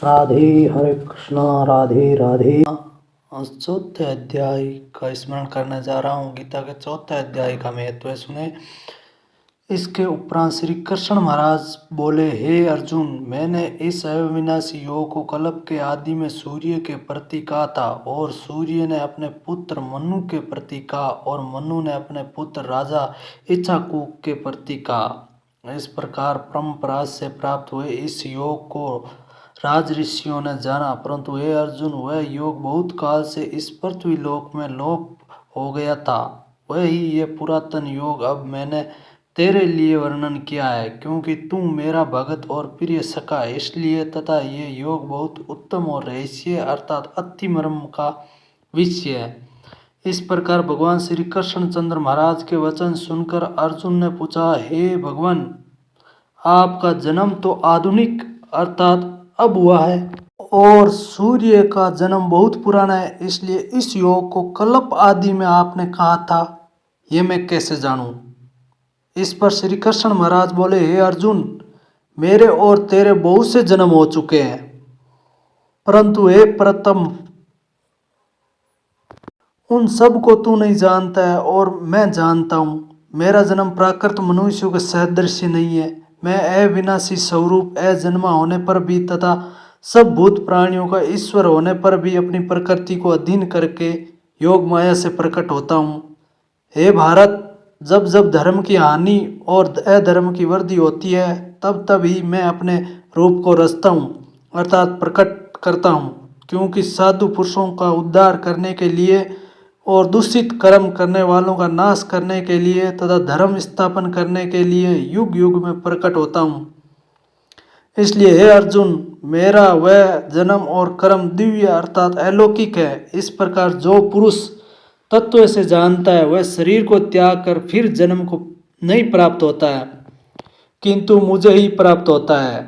राधे हरे कृष्णा राधे राधे। चौथे अध्याय का स्मरण करने जा रहा हूँ। गीता के चौथे अध्याय का महत्व सुने। इसके उपरांत श्री कृष्ण महाराज बोले, हे अर्जुन, मैंने इस अविनाशी योग को कल्प के आदि में सूर्य के प्रति कहा था, और सूर्य ने अपने पुत्र मनु के प्रति कहा, और मनु ने अपने पुत्र राजा इक्ष्वाकु के प्रति कहा। इस प्रकार परम्परा से प्राप्त हुए इस योग को राज ऋषियों ने जाना, परंतु हे अर्जुन, वह योग बहुत काल से इस पृथ्वी लोक में लोप हो गया था। वही ये पुरातन योग अब मैंने तेरे लिए वर्णन किया है, क्योंकि तू मेरा भगत और प्रिय सखा है, इसलिए तथा ये योग बहुत उत्तम और रहस्य अर्थात अति मर्म का विषय है। इस प्रकार भगवान श्री कृष्ण चंद्र महाराज के वचन सुनकर अर्जुन ने पूछा, हे भगवान, आपका जन्म तो आधुनिक अर्थात अब हुआ है, और सूर्य का जन्म बहुत पुराना है, इसलिए इस योग को कल्प आदि में आपने कहा था, ये मैं कैसे जानूं। इस पर श्री कृष्ण महाराज बोले, हे अर्जुन, मेरे और तेरे बहुत से जन्म हो चुके हैं, परंतु हे प्रथम, उन सब को तू नहीं जानता है और मैं जानता हूँ। मेरा जन्म प्राकृत मनुष्यों के सदृश नहीं है। मैं अविनाशी स्वरूप अजन्मा होने पर भी तथा सब भूत प्राणियों का ईश्वर होने पर भी अपनी प्रकृति को अधीन करके योग माया से प्रकट होता हूँ। हे भारत, जब जब धर्म की हानि और अधर्म की वृद्धि होती है, तब तब ही मैं अपने रूप को रचता हूँ अर्थात प्रकट करता हूँ, क्योंकि साधु पुरुषों का उद्धार करने के लिए और दूषित कर्म करने वालों का नाश करने के लिए तथा धर्म स्थापन करने के लिए युग युग में प्रकट होता हूँ। इसलिए हे अर्जुन, मेरा वह जन्म और कर्म दिव्य अर्थात अलौकिक है। इस प्रकार जो पुरुष तत्व से जानता है, वह शरीर को त्याग कर फिर जन्म को नहीं प्राप्त होता है, किंतु मुझे ही प्राप्त होता है।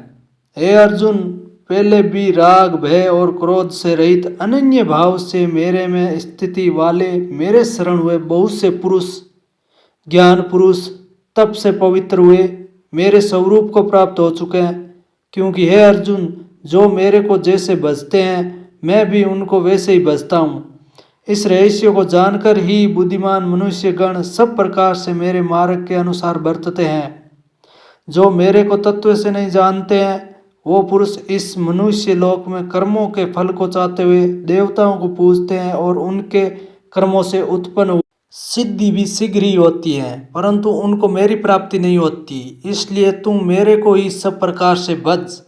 हे अर्जुन, पहले भी राग भय और क्रोध से रहित अनन्य भाव से मेरे में स्थिति वाले मेरे शरण हुए बहुत से पुरुष, ज्ञान पुरुष, तप से पवित्र हुए मेरे स्वरूप को प्राप्त हो चुके हैं। क्योंकि हे अर्जुन, जो मेरे को जैसे भजते हैं, मैं भी उनको वैसे ही भजता हूँ। इस रहस्य को जानकर ही बुद्धिमान मनुष्य गण सब प्रकार से मेरे मार्ग के अनुसार बरतते हैं। जो मेरे को तत्व से नहीं जानते हैं, वो पुरुष इस मनुष्य लोक में कर्मों के फल को चाहते हुए देवताओं को पूजते हैं, और उनके कर्मों से उत्पन्न सिद्धि भी शीघ्र ही होती है, परंतु उनको मेरी प्राप्ति नहीं होती। इसलिए तुम मेरे को ही सब प्रकार से भज।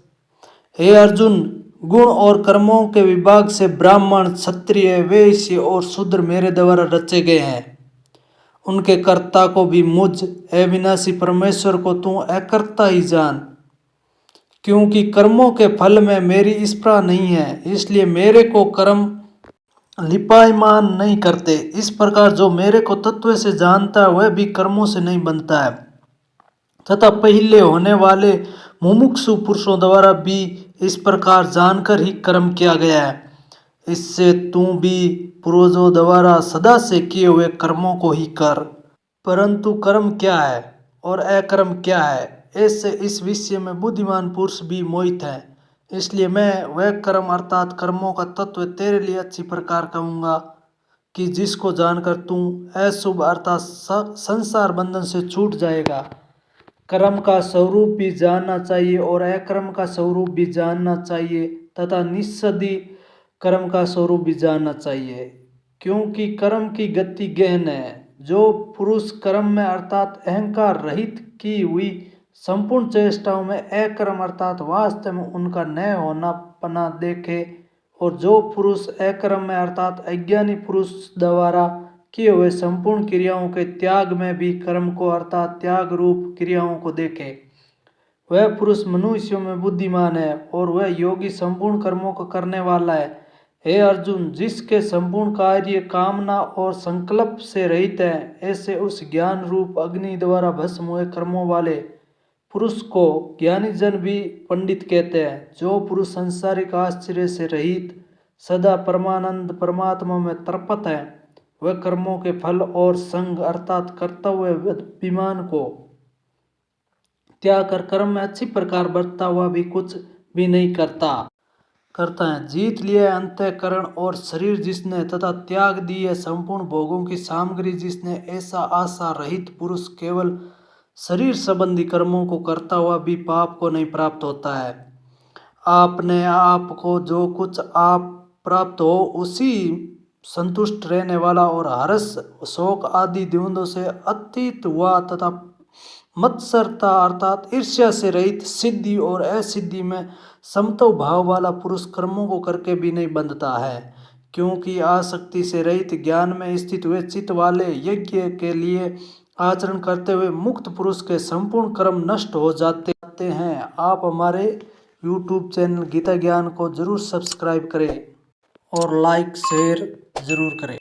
हे अर्जुन, गुण और कर्मों के विभाग से ब्राह्मण, क्षत्रिय, वैश्य और शूद्र मेरे द्वारा रचे गए हैं। उनके कर्ता को भी मुझ अविनाशी परमेश्वर को तू अकर्ता ही जान, क्योंकि कर्मों के फल में मेरी स्पृहा नहीं है, इसलिए मेरे को कर्म लिपायमान नहीं करते। इस प्रकार जो मेरे को तत्व से जानता है, वह भी कर्मों से नहीं बनता है, तथा पहले होने वाले मुमुक्षु पुरुषों द्वारा भी इस प्रकार जानकर ही कर्म किया गया है। इससे तू भी पूर्वजों द्वारा सदा से किए हुए कर्मों को ही कर। परंतु कर्म क्या है और अकर्म क्या है, ऐसे इस विषय में बुद्धिमान पुरुष भी मोहित है। इसलिए मैं वह कर्म अर्थात कर्मों का तत्व तेरे लिए अच्छी प्रकार कहूँगा, कि जिसको जानकर तू अशुभ अर्थात संसार बंधन से छूट जाएगा। कर्म का स्वरूप भी जानना चाहिए और अकर्म का स्वरूप भी जानना चाहिए, तथा निस्सदी कर्म का स्वरूप भी जानना चाहिए, क्योंकि कर्म की गति गहन है। जो पुरुष कर्म में अर्थात अहंकार रहित की हुई संपूर्ण चेष्टाओं में अकर्म अर्थात वास्तव में उनका न होना पना देखे, और जो पुरुष अकर्म में अर्थात अज्ञानी पुरुष द्वारा किए हुए संपूर्ण क्रियाओं के त्याग में भी कर्म को अर्थात त्याग रूप क्रियाओं को देखे, वह पुरुष मनुष्यों में बुद्धिमान है, और वह योगी संपूर्ण कर्मों को करने वाला है। हे अर्जुन, जिसके संपूर्ण कार्य कामना और संकल्प से रहित है, ऐसे उस ज्ञान रूप अग्नि द्वारा भस्म हुए कर्मों वाले पुरुष को ज्ञानी जन भी पंडित कहते हैं। जो पुरुष संसारिक आश्चर्य से रहित सदा परमानंद परमात्मा में तर्पत है, वह कर्मों के फल और संग अर्थात कर्तव्य विमान को त्याग कर कर्म में अच्छी प्रकार बरतता हुआ भी कुछ भी नहीं करता। करता है। जीत लिया है अंतःकरण और शरीर जिसने, तथा त्याग दी है संपूर्ण भोगों की सामग्री जिसने, ऐसा आशा रहित पुरुष केवल शरीर संबंधी कर्मों को करता हुआ भी पाप को नहीं प्राप्त होता है। आपने आप को जो कुछ आप प्राप्त हो उसी संतुष्ट रहने वाला और हर्ष शोक आदि द्वंद्वों से अतीत हुआ तथा मत्सरता अर्थात ईर्ष्या से रहित सिद्धि और असिद्धि में समत्व भाव वाला पुरुष कर्मों को करके भी नहीं बंधता है, क्योंकि आसक्ति से रहित ज्ञान में स्थित हुए चित्त वाले यज्ञ के लिए आचरण करते हुए मुक्त पुरुष के संपूर्ण कर्म नष्ट हो जाते हैं। आप हमारे YouTube चैनल गीता ज्ञान को जरूर सब्सक्राइब करें और लाइक शेयर जरूर करें।